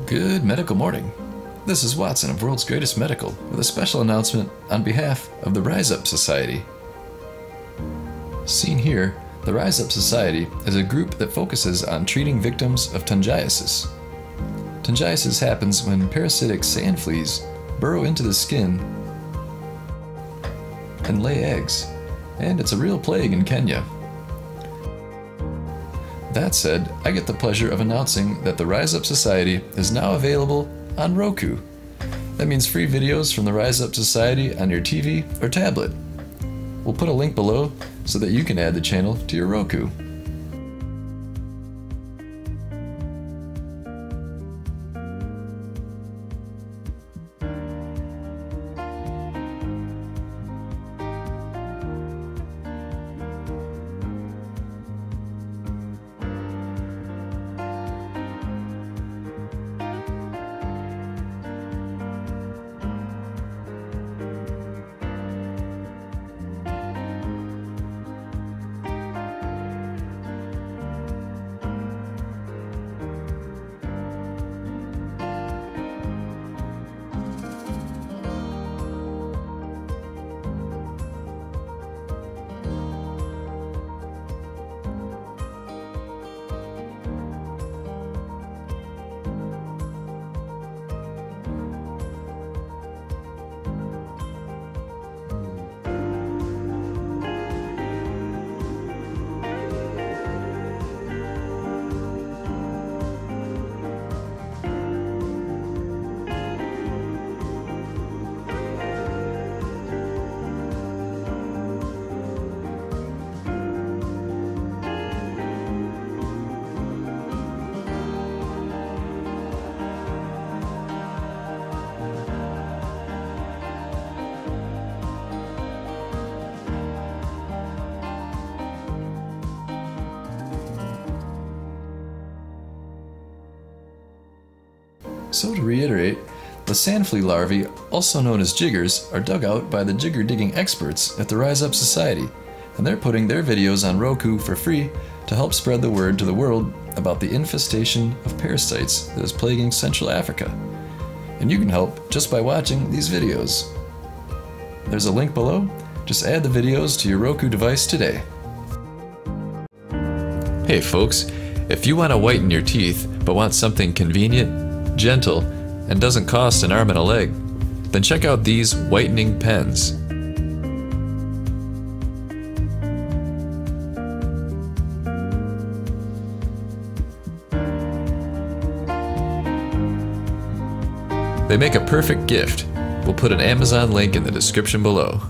Good medical morning. This is Watson of World's Greatest Medical with a special announcement on behalf of the Rise Up Society. Seen here, the Rise Up Society is a group that focuses on treating victims of tungiasis. Tungiasis happens when parasitic sand fleas burrow into the skin and lay eggs, and it's a real plague in Kenya. That said, I get the pleasure of announcing that the Rise Up Society is now available on Roku. That means free videos from the Rise Up Society on your TV or tablet. We'll put a link below so that you can add the channel to your Roku. So to reiterate, the sand flea larvae, also known as jiggers, are dug out by the jigger digging experts at the Rise Up Society, and they're putting their videos on Roku for free to help spread the word to the world about the infestation of parasites that is plaguing Central Africa. And you can help just by watching these videos. There's a link below. Just add the videos to your Roku device today. Hey folks, if you want to whiten your teeth but want something convenient, gentle, and doesn't cost an arm and a leg, then check out these whitening pens. They make a perfect gift. We'll put an Amazon link in the description below.